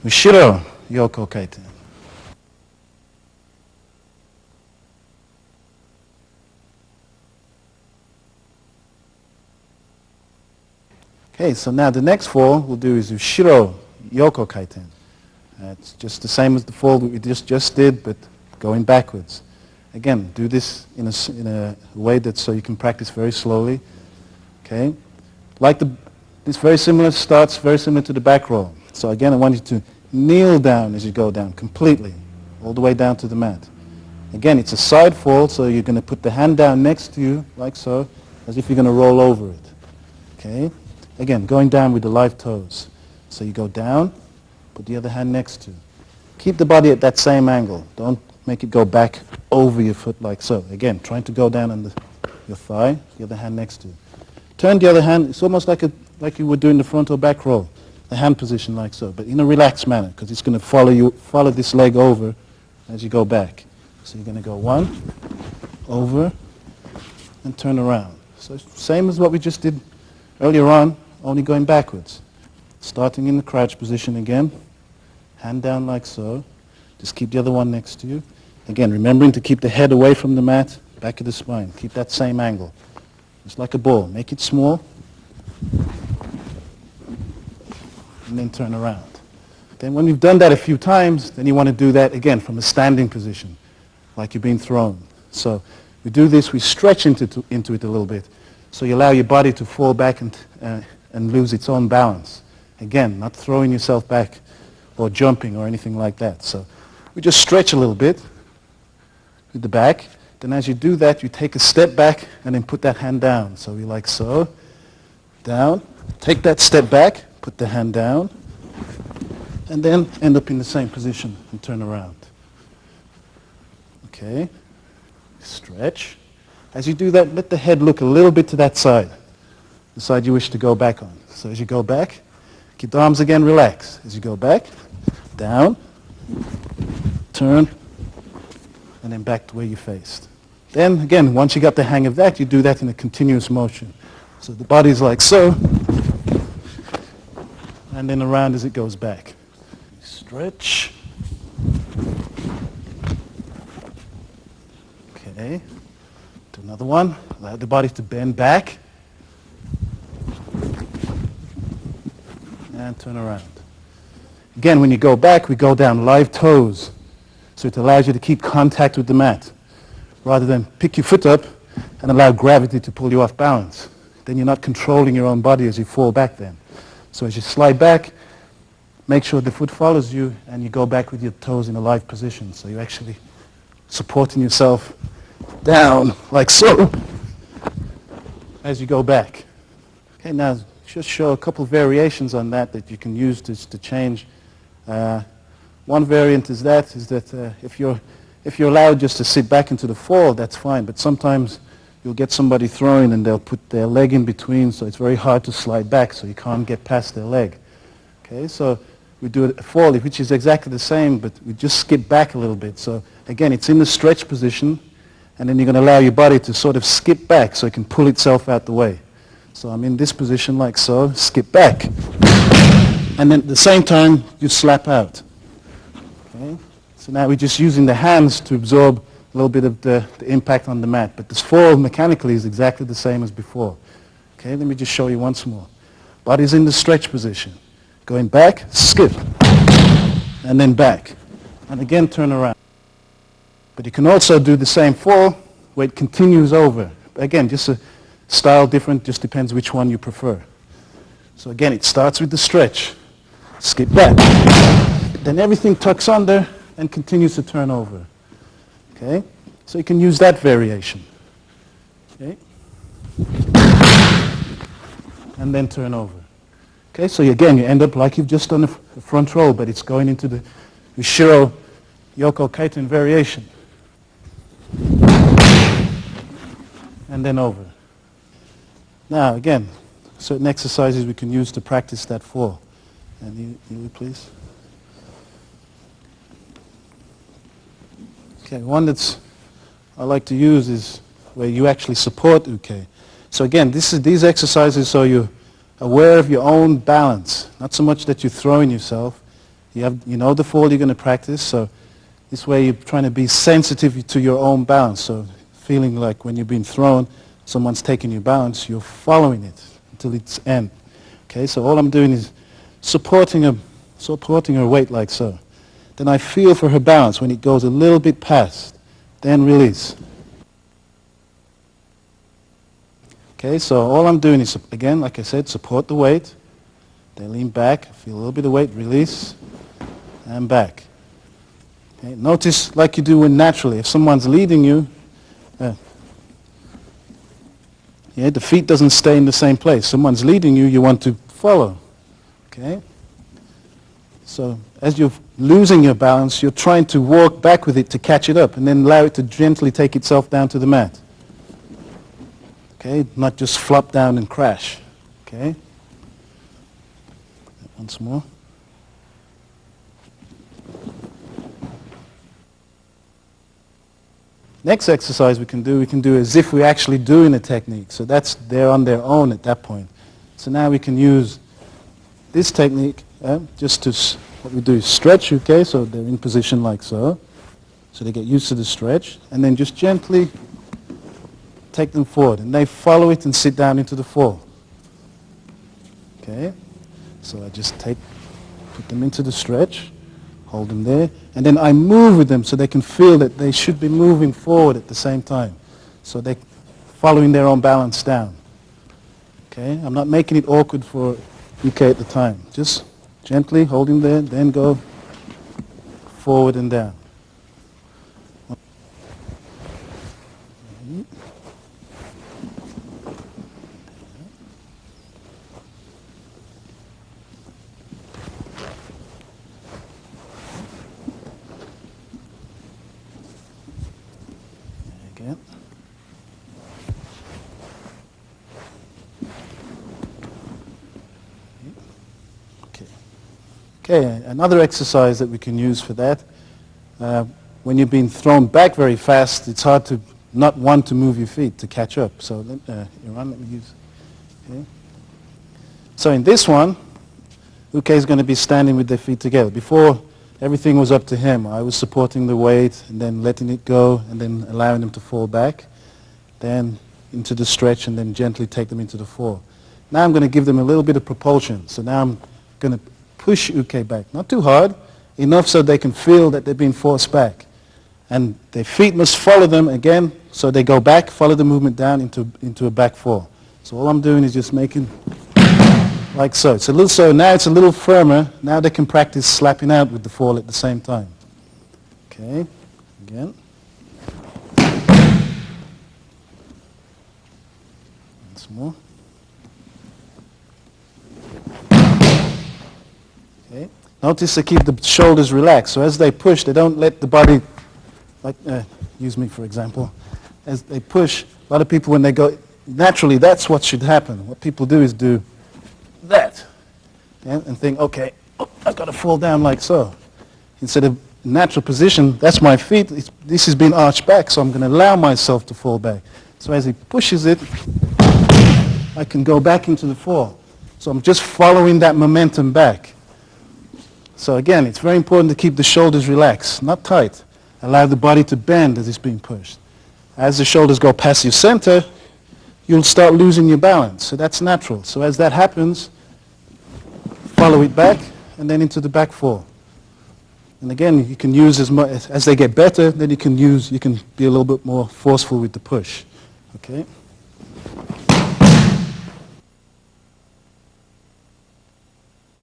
Ushiro, Yoko, Kaiten. Okay, so now the next fall we'll do is Ushiro, Yoko, Kaiten. It's just the same as the fall that we just did, but going backwards. Again, do this in a way that so you can practice very slowly. Okay, this very similar starts very similar to the back roll. So again, I want you to kneel down as you go down completely, all the way down to the mat. Again, it's a side fall, so you're going to put the hand down next to you, like so, as if you're going to roll over it. Okay. Again, going down with the live toes. So you go down, put the other hand next to. Keep the body at that same angle. Don't make it go back over your foot like so. Again, trying to go down on your thigh, the other hand next to. Turn the other hand, it's almost like you would do in the front or back roll. The hand position like so, but in a relaxed manner, because it's going to follow this leg over as you go back. So you're going to go one, over, and turn around. So same as what we just did earlier on, only going backwards. Starting in the crouch position again, hand down like so. Just keep the other one next to you. Again, remembering to keep the head away from the mat, back of the spine. Keep that same angle. Just like a ball. Make it small. And then turn around. Then when you've done that a few times, then you want to do that again from a standing position, like you're being thrown. So we do this, we stretch into it a little bit. So you allow your body to fall back and lose its own balance. Again, not throwing yourself back or jumping or anything like that. So we just stretch a little bit with the back. Then as you do that, you take a step back and then put that hand down. So we like so, down, take that step back, put the hand down, and then end up in the same position and turn around. Okay, stretch. As you do that, let the head look a little bit to that side, the side you wish to go back on. So as you go back, keep the arms again relaxed. As you go back, down, turn, and then back to where you faced. Then again, once you got the hang of that, you do that in a continuous motion. So the body's like so, and then around as it goes back. Stretch. Okay. Do another one. Allow the body to bend back. And turn around. Again, when you go back, we go down live toes. So it allows you to keep contact with the mat, rather than pick your foot up and allow gravity to pull you off balance. Then you're not controlling your own body as you fall back then. So as you slide back, make sure the foot follows you and you go back with your toes in a live position. So you're actually supporting yourself down like so as you go back. Okay, now just show a couple of variations on that you can use to change. One variant is that if you're allowed just to sit back into the fall, that's fine. But sometimes you'll get somebody throwing and they'll put their leg in between, so it's very hard to slide back, so you can't get past their leg. Okay, so we do a fall, which is exactly the same, but we just skip back a little bit. So again, it's in the stretch position, and then you're going to allow your body to sort of skip back so it can pull itself out the way. So I'm in this position like so, skip back. And then at the same time, you slap out. Okay? So now we're just using the hands to absorb a little bit of the impact on the mat. But this fall mechanically is exactly the same as before. Okay, let me just show you once more. Body's in the stretch position. Going back, skip. And then back. And again, turn around. But you can also do the same fall where it continues over. Again, just a style different, just depends which one you prefer. So again, it starts with the stretch. Skip back. Then everything tucks under and continues to turn over. Okay? So you can use that variation. Okay? And then turn over. Okay, so again, you end up like you've just done a front roll, but it's going into the Ushiro, Yoko, Kaiten variation. And then over. Now, again, certain exercises we can use to practice that fall. And you please. Okay, one that's I like to use is where you actually support uke. So again, these exercises so you're aware of your own balance. Not so much that you're throwing yourself, You know the fall you're going to practice, so this way you're trying to be sensitive to your own balance. So feeling like when you're being thrown, someone's taking your balance, you're following it until its end. Okay, so all I'm doing is supporting her weight like so. Then I feel for her balance when it goes a little bit past, then release. Okay, so all I'm doing is, again, like I said, support the weight, then lean back, feel a little bit of weight, release, and back. Okay, notice like you do when naturally, if someone's leading you, the feet doesn't stay in the same place. Someone's leading you, you want to follow. Okay? So as you're losing your balance, you're trying to walk back with it to catch it up and then allow it to gently take itself down to the mat. Okay? Not just flop down and crash. Okay? Once more. Next exercise we can do as if we're actually doing a technique. So they're on their own at that point. So now we can use this technique just to, what we do is stretch, okay, so they're in position like so. So they get used to the stretch, and then just gently take them forward. And they follow it and sit down into the fall. Okay, so I just put them into the stretch. Hold them there, and then I move with them so they can feel that they should be moving forward at the same time. So they're following their own balance down. Okay, I'm not making it awkward for UK at the time. Just gently hold him there, then go forward and down. Okay, another exercise that we can use for that, when you're being thrown back very fast, it's hard to not want to move your feet to catch up. So Iran, let me use. Okay. So in this one, Uke is going to be standing with their feet together. Before, everything was up to him. I was supporting the weight and then letting it go and then allowing them to fall back, then into the stretch and then gently take them into the fall. Now I'm going to give them a little bit of propulsion. So now I'm going to push Uke back. Not too hard, enough so they can feel that they're being forced back. And their feet must follow them again, so they go back, follow the movement down into a back fall. So all I'm doing is just making like so. So now it's a little firmer. Now they can practice slapping out with the fall at the same time. Okay, again. Once more. Okay. Notice they keep the shoulders relaxed. So as they push, they don't let the body, like, use me for example. As they push, a lot of people when they go, naturally that's what should happen. What people do is do that. Okay, and think, okay, I've got to fall down like so. Instead of natural position, that's my feet. This has been arched back, so I'm going to allow myself to fall back. So as he pushes it, I can go back into the fall. So I'm just following that momentum back. So again, it's very important to keep the shoulders relaxed, not tight. Allow the body to bend as it's being pushed. As the shoulders go past your center, you'll start losing your balance. So that's natural. So as that happens, follow it back and then into the back fall. And again, you can use as much as they get better, then you can be a little bit more forceful with the push. Okay?